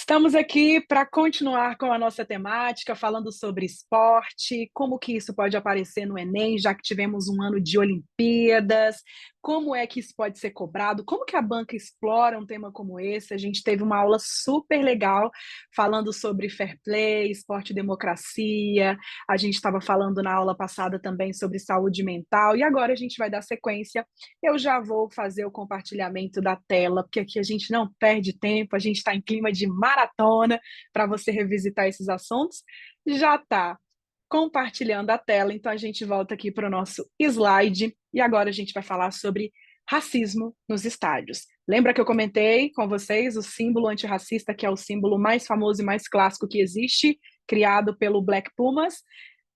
Estamos aqui para continuar com a nossa temática, falando sobre esporte, como que isso pode aparecer no Enem, já que tivemos um ano de Olimpíadas, como é que isso pode ser cobrado, como que a banca explora um tema como esse. A gente teve uma aula super legal falando sobre fair play, esporte e democracia, a gente estava falando na aula passada também sobre saúde mental, e agora a gente vai dar sequência. Eu já vou fazer o compartilhamento da tela, porque aqui a gente não perde tempo, a gente está em clima de maratona para você revisitar esses assuntos. Já está compartilhando a tela, então a gente volta aqui para o nosso slide e agora a gente vai falar sobre racismo nos estádios. Lembra que eu comentei com vocês o símbolo antirracista, que é o símbolo mais famoso e mais clássico que existe, criado pelo Black Pumas?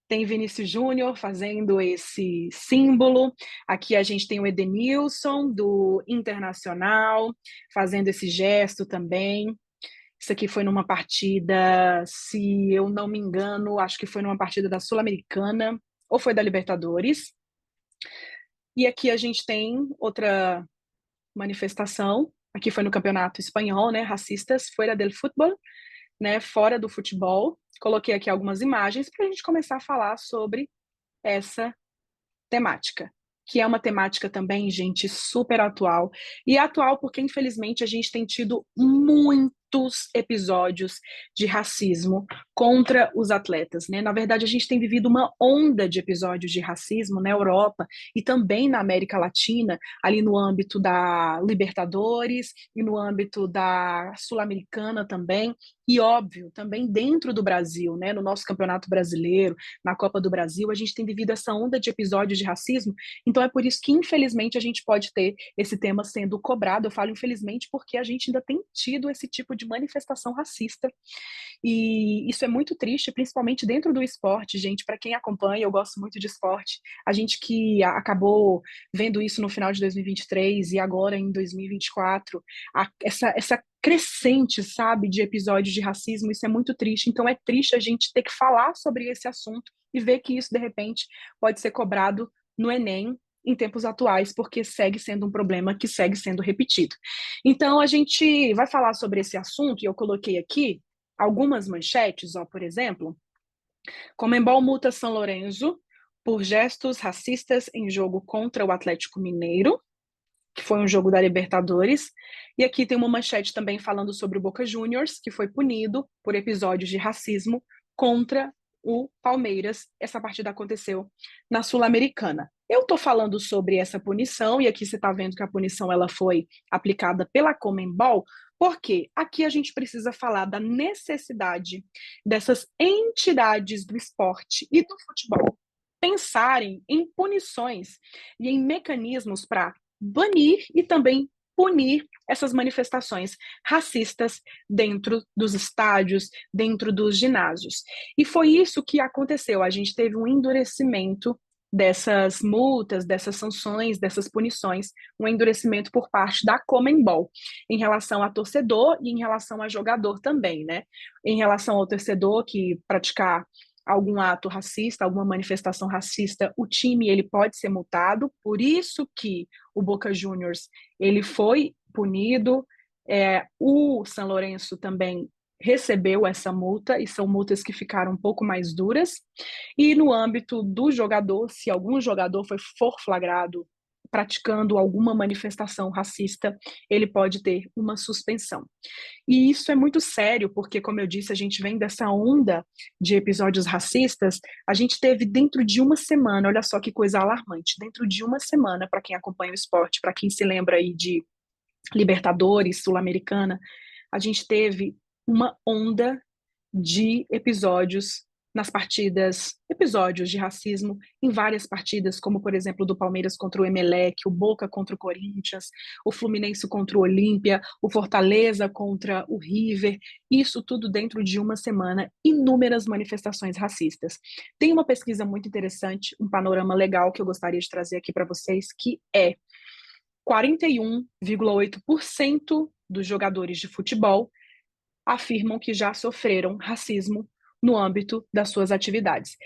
Tem Vinícius Júnior fazendo esse símbolo. Aqui a gente tem o Edenilson, do Internacional, fazendo esse gesto também. Isso aqui foi numa partida, se eu não me engano, acho que foi numa partida da Sul-Americana, ou foi da Libertadores. E aqui a gente tem outra manifestação, aqui foi no Campeonato Espanhol, né, racistas, fora del fútbol, né, fora do futebol. Coloquei aqui algumas imagens para a gente começar a falar sobre essa temática, que é uma temática também, gente, super atual. E atual porque, infelizmente, a gente tem tido muitos episódios de racismo contra os atletas, né? Na verdade, a gente tem vivido uma onda de episódios de racismo na Europa e também na América Latina, ali no âmbito da Libertadores e no âmbito da Sul-Americana também, e óbvio, também dentro do Brasil, né? No nosso Campeonato Brasileiro, na Copa do Brasil, a gente tem vivido essa onda de episódios de racismo, então é por isso que, infelizmente, a gente pode ter esse tema sendo cobrado. Eu falo infelizmente porque a gente ainda tem tido esse tipo de manifestação racista, e isso é muito triste, principalmente dentro do esporte, gente. Para quem acompanha, eu gosto muito de esporte, a gente que acabou vendo isso no final de 2023 e agora em 2024, essa crescente, sabe, de episódios de racismo, isso é muito triste. Então é triste a gente ter que falar sobre esse assunto e ver que isso, de repente, pode ser cobrado no Enem em tempos atuais, porque segue sendo um problema que segue sendo repetido. Então, a gente vai falar sobre esse assunto, e eu coloquei aqui algumas manchetes, ó, por exemplo, Conmebol multa São Lourenço por gestos racistas em jogo contra o Atlético Mineiro, que foi um jogo da Libertadores. E aqui tem uma manchete também falando sobre o Boca Juniors, que foi punido por episódios de racismo contra o Palmeiras. Essa partida aconteceu na Sul-Americana. Eu estou falando sobre essa punição, e aqui você está vendo que a punição ela foi aplicada pela Conmebol, porque aqui a gente precisa falar da necessidade dessas entidades do esporte e do futebol pensarem em punições e em mecanismos para banir e também punir essas manifestações racistas dentro dos estádios, dentro dos ginásios. E foi isso que aconteceu. A gente teve um endurecimento dessas multas, dessas sanções, dessas punições, um endurecimento por parte da Conmebol em relação a torcedor e em relação a jogador também, né? Em relação ao torcedor que praticar algum ato racista, alguma manifestação racista, o time ele pode ser multado. Por isso que o Boca Juniors ele foi punido, o São Lourenço também recebeu essa multa, e são multas que ficaram um pouco mais duras. E no âmbito do jogador, se algum jogador for flagrado praticando alguma manifestação racista, ele pode ter uma suspensão. E isso é muito sério, porque, como eu disse, a gente vem dessa onda de episódios racistas. A gente teve dentro de uma semana, olha só que coisa alarmante, dentro de uma semana, para quem acompanha o esporte, para quem se lembra aí de Libertadores, Sul-Americana, a gente teve uma onda de episódios nas partidas, episódios de racismo em várias partidas, como por exemplo do Palmeiras contra o Emelec, o Boca contra o Corinthians, o Fluminense contra o Olímpia, o Fortaleza contra o River, isso tudo dentro de uma semana, inúmeras manifestações racistas. Tem uma pesquisa muito interessante, um panorama legal que eu gostaria de trazer aqui para vocês, que é 41,8% dos jogadores de futebol afirmam que já sofreram racismo no âmbito das suas atividades.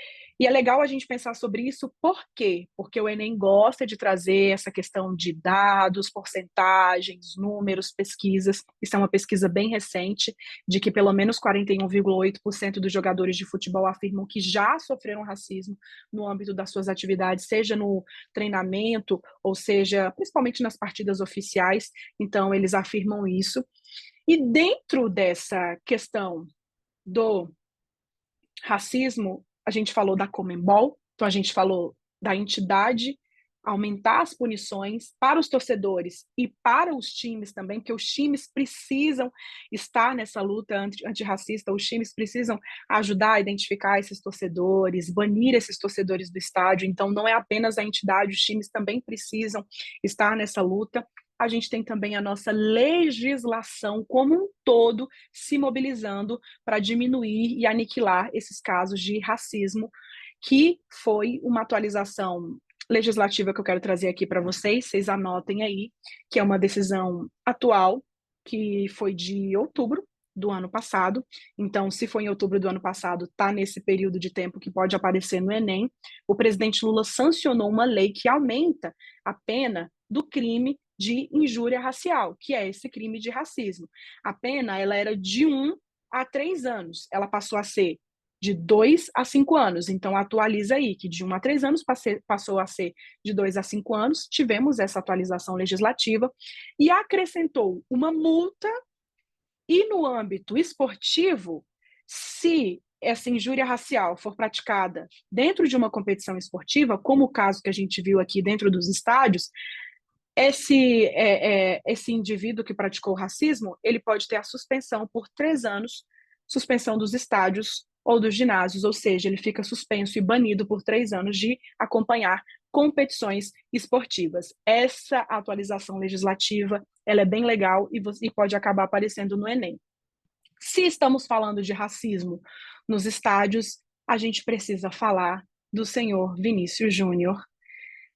E é legal a gente pensar sobre isso, por quê? Porque o Enem gosta de trazer essa questão de dados, porcentagens, números, pesquisas. Isso é uma pesquisa bem recente, de que pelo menos 41,8% dos jogadores de futebol afirmam que já sofreram racismo no âmbito das suas atividades, seja no treinamento, ou seja, principalmente nas partidas oficiais. Então, eles afirmam isso. E dentro dessa questão do racismo, a gente falou da Conmebol, então a gente falou da entidade aumentar as punições para os torcedores e para os times também, porque os times precisam estar nessa luta antirracista, os times precisam ajudar a identificar esses torcedores, banir esses torcedores do estádio, então não é apenas a entidade, os times também precisam estar nessa luta. A gente tem também a nossa legislação como um todo se mobilizando para diminuir e aniquilar esses casos de racismo, que foi uma atualização legislativa que eu quero trazer aqui para vocês anotem aí, que é uma decisão atual, que foi de outubro do ano passado. Então, se foi em outubro do ano passado, está nesse período de tempo que pode aparecer no Enem. O presidente Lula sancionou uma lei que aumenta a pena do crime de injúria racial, que é esse crime de racismo. A pena ela era de 1 a 3 anos, ela passou a ser de 2 a 5 anos. Então, atualiza aí, que de 1 a 3 anos passou a ser de 2 a 5 anos. Tivemos essa atualização legislativa e acrescentou uma multa. E no âmbito esportivo, se essa injúria racial for praticada dentro de uma competição esportiva, como o caso que a gente viu aqui dentro dos estádios, esse indivíduo que praticou racismo, ele pode ter a suspensão por 3 anos, suspensão dos estádios ou dos ginásios, ou seja, ele fica suspenso e banido por 3 anos de acompanhar competições esportivas. Essa atualização legislativa, ela é bem legal e pode acabar aparecendo no Enem. Se estamos falando de racismo nos estádios, a gente precisa falar do senhor Vinícius Júnior.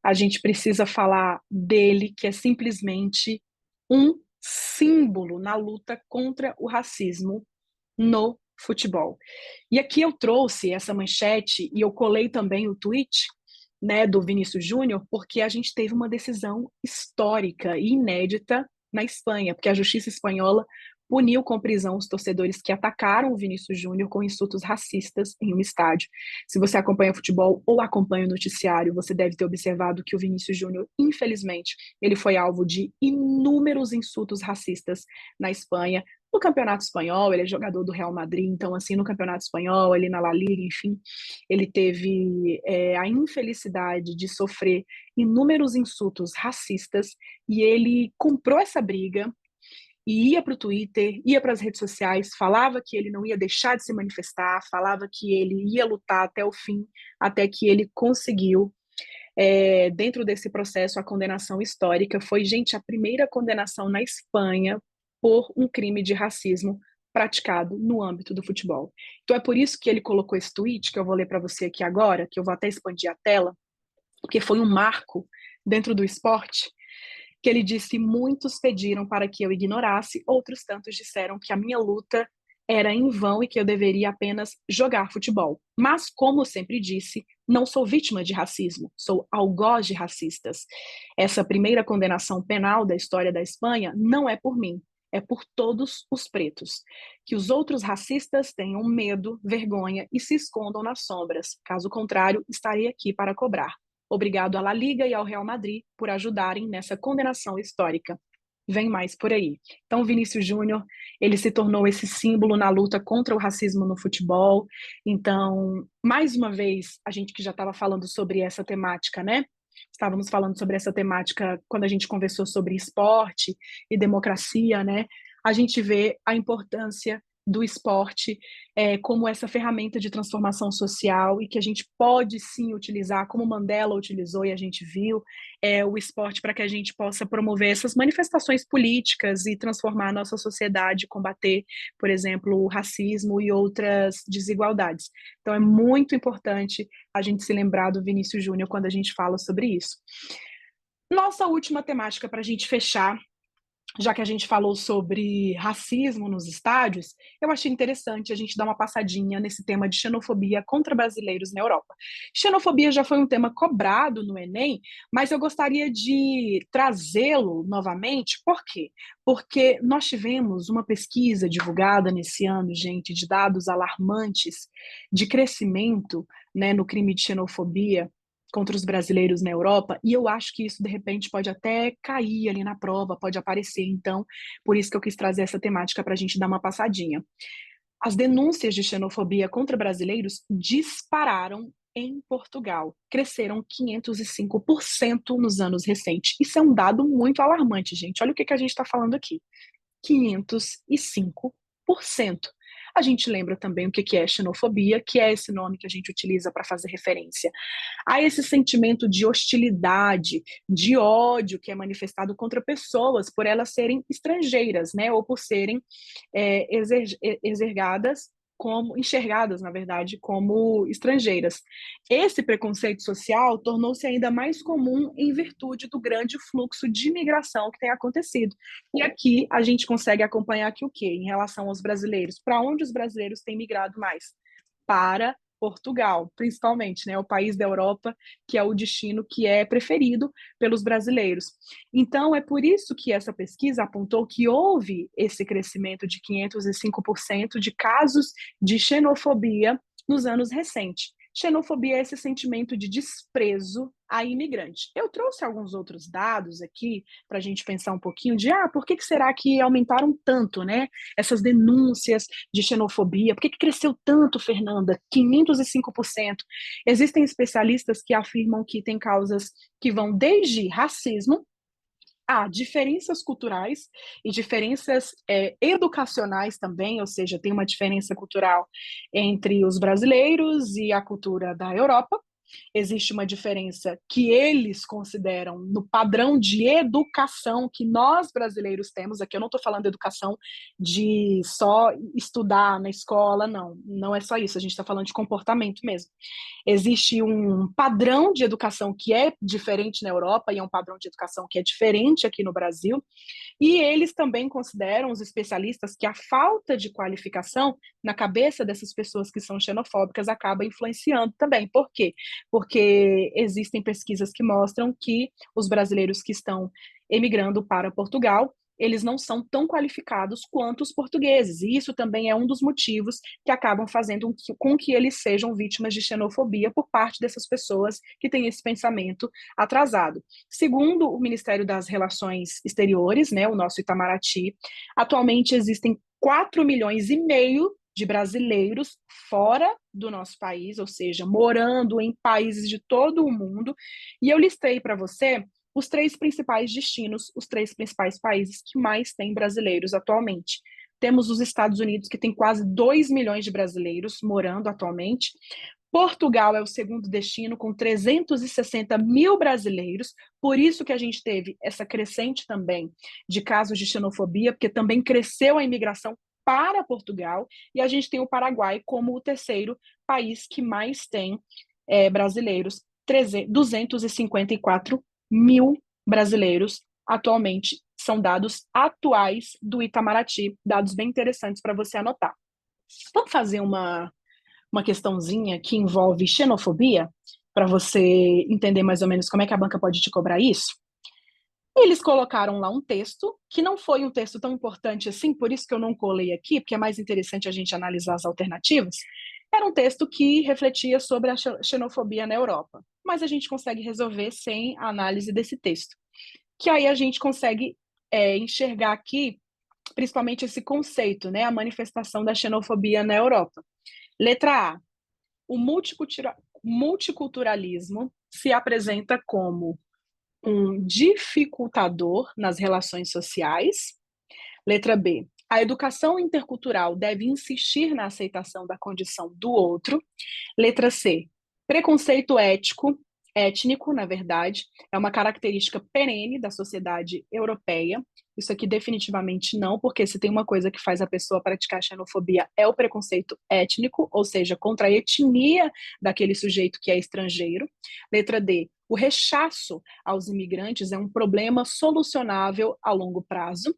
A gente precisa falar dele, que é simplesmente um símbolo na luta contra o racismo no futebol. E aqui eu trouxe essa manchete e eu colei também o tweet, né, do Vinícius Júnior, porque a gente teve uma decisão histórica e inédita na Espanha, porque a justiça espanhola puniu com prisão os torcedores que atacaram o Vinícius Júnior com insultos racistas em um estádio. Se você acompanha futebol ou acompanha o noticiário, você deve ter observado que o Vinícius Júnior, infelizmente, ele foi alvo de inúmeros insultos racistas na Espanha. No Campeonato Espanhol, ele é jogador do Real Madrid, então, assim, no Campeonato Espanhol, ele na La Liga, enfim, ele teve a infelicidade de sofrer inúmeros insultos racistas e ele comprou essa briga e ia para o Twitter, ia para as redes sociais, falava que ele não ia deixar de se manifestar, falava que ele ia lutar até o fim, até que ele conseguiu. Dentro desse processo, a condenação histórica foi, gente, a primeira condenação na Espanha por um crime de racismo praticado no âmbito do futebol. Então é por isso que ele colocou esse tweet, que eu vou ler para você aqui agora, que eu vou até expandir a tela, porque foi um marco dentro do esporte, que ele disse: muitos pediram para que eu ignorasse, outros tantos disseram que a minha luta era em vão e que eu deveria apenas jogar futebol. Mas, como sempre disse, não sou vítima de racismo, sou algoz de racistas. Essa primeira condenação penal da história da Espanha não é por mim, é por todos os pretos. Que os outros racistas tenham medo, vergonha e se escondam nas sombras. Caso contrário, estarei aqui para cobrar. Obrigado à La Liga e ao Real Madrid por ajudarem nessa condenação histórica. Vem mais por aí. Então, Vinícius Júnior, ele se tornou esse símbolo na luta contra o racismo no futebol. Então, mais uma vez, a gente que já estava falando sobre essa temática, né? Estávamos falando sobre essa temática quando a gente conversou sobre esporte e democracia, né? A gente vê a importância do esporte como essa ferramenta de transformação social e que a gente pode sim utilizar, como Mandela utilizou e a gente viu, o esporte para que a gente possa promover essas manifestações políticas e transformar a nossa sociedade, combater, por exemplo, o racismo e outras desigualdades. Então é muito importante a gente se lembrar do Vinícius Júnior quando a gente fala sobre isso. Nossa última temática para a gente fechar já que a gente falou sobre racismo nos estádios, eu achei interessante a gente dar uma passadinha nesse tema de xenofobia contra brasileiros na Europa. Xenofobia já foi um tema cobrado no Enem, mas eu gostaria de trazê-lo novamente, por quê? Porque nós tivemos uma pesquisa divulgada nesse ano, gente, de dados alarmantes de crescimento, né, no crime de xenofobia contra os brasileiros na Europa, e eu acho que isso, de repente, pode até cair ali na prova, pode aparecer. Então, por isso que eu quis trazer essa temática para a gente dar uma passadinha. As denúncias de xenofobia contra brasileiros dispararam em Portugal, cresceram 505% nos anos recentes. Isso é um dado muito alarmante, gente. Olha o que que a gente está falando aqui. 505%. A gente lembra também o que que é xenofobia, que é esse nome que a gente utiliza para fazer referência há esse sentimento de hostilidade, de ódio que é manifestado contra pessoas por elas serem estrangeiras, né, ou por serem exergadas como enxergadas, na verdade, como estrangeiras. Esse preconceito social tornou-se ainda mais comum em virtude do grande fluxo de imigração que tem acontecido. E aqui a gente consegue acompanhar aqui o quê? Em relação aos brasileiros, para onde os brasileiros têm migrado mais? Para Portugal, principalmente, né, o país da Europa que é o destino que é preferido pelos brasileiros. Então, é por isso que essa pesquisa apontou que houve esse crescimento de 505% de casos de xenofobia nos anos recentes. Xenofobia é esse sentimento de desprezo a imigrante. Eu trouxe alguns outros dados aqui para a gente pensar um pouquinho de por que será que aumentaram tanto, né? Essas denúncias de xenofobia. Por que cresceu tanto, Fernanda? 505%. Existem especialistas que afirmam que tem causas que vão desde racismo a diferenças culturais e diferenças educacionais também, ou seja, tem uma diferença cultural entre os brasileiros e a cultura da Europa. Existe uma diferença que eles consideram no padrão de educação que nós brasileiros temos. Aqui eu não estou falando de educação de só estudar na escola, não. Não é só isso, a gente está falando de comportamento mesmo. Existe um padrão de educação que é diferente na Europa e é um padrão de educação que é diferente aqui no Brasil. E eles também consideram, os especialistas, que a falta de qualificação na cabeça dessas pessoas que são xenofóbicas acaba influenciando também. Por quê? Porque existem pesquisas que mostram que os brasileiros que estão emigrando para Portugal, eles não são tão qualificados quanto os portugueses. E isso também é um dos motivos que acabam fazendo com que eles sejam vítimas de xenofobia por parte dessas pessoas que têm esse pensamento atrasado. Segundo o Ministério das Relações Exteriores, né, o nosso Itamaraty, atualmente existem 4,5 milhões de brasileiros fora do nosso país, ou seja, morando em países de todo o mundo. E eu listei para você os 3 principais destinos, os 3 principais países que mais têm brasileiros atualmente. Temos os Estados Unidos, que tem quase 2 milhões de brasileiros morando atualmente. Portugal é o segundo destino, com 360 mil brasileiros, por isso que a gente teve essa crescente também de casos de xenofobia, porque também cresceu a imigração para Portugal, e a gente tem o Paraguai como o terceiro país que mais tem brasileiros, 254 mil brasileiros atualmente, são dados atuais do Itamaraty, dados bem interessantes para você anotar. Vamos fazer uma questãozinha que envolve xenofobia, para você entender mais ou menos como é que a banca pode te cobrar isso? Eles colocaram lá um texto, que não foi um texto tão importante assim, por isso que eu não colei aqui, porque é mais interessante a gente analisar as alternativas. Era um texto que refletia sobre a xenofobia na Europa, mas a gente consegue resolver sem a análise desse texto. Que aí a gente consegue enxergar aqui, principalmente esse conceito, né, a manifestação da xenofobia na Europa. Letra A, o multiculturalismo se apresenta como um dificultador nas relações sociais. Letra B, a educação intercultural deve insistir na aceitação da condição do outro. Letra C, preconceito étnico, na verdade, é uma característica perene da sociedade europeia. Isso aqui definitivamente não, porque se tem uma coisa que faz a pessoa praticar xenofobia é o preconceito étnico, ou seja, contra a etnia daquele sujeito que é estrangeiro. Letra D, O rechaço aos imigrantes é um problema solucionável a longo prazo.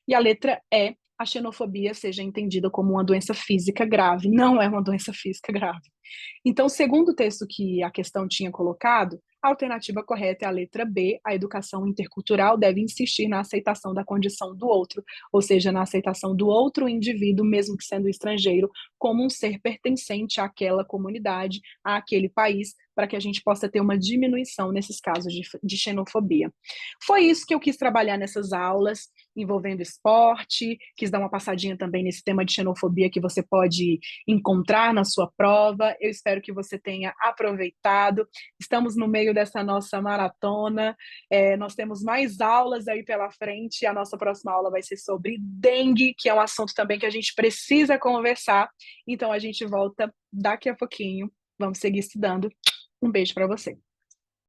E a letra E, a xenofobia seja entendida como uma doença física grave. Não é uma doença física grave. Então, segundo o texto que a questão tinha colocado, a alternativa correta é a letra B, a educação intercultural deve insistir na aceitação da condição do outro, ou seja, na aceitação do outro indivíduo, mesmo que sendo estrangeiro, como um ser pertencente àquela comunidade, àquele país, para que a gente possa ter uma diminuição nesses casos de xenofobia. Foi isso que eu quis trabalhar nessas aulas, envolvendo esporte, quis dar uma passadinha também nesse tema de xenofobia que você pode encontrar na sua prova. Eu espero que você tenha aproveitado. Estamos no meio dessa nossa maratona. Nós temos mais aulas aí pela frente. A nossa próxima aula vai ser sobre dengue, que é um assunto também que a gente precisa conversar. Então, a gente volta daqui a pouquinho. Vamos seguir estudando. Um beijo para você.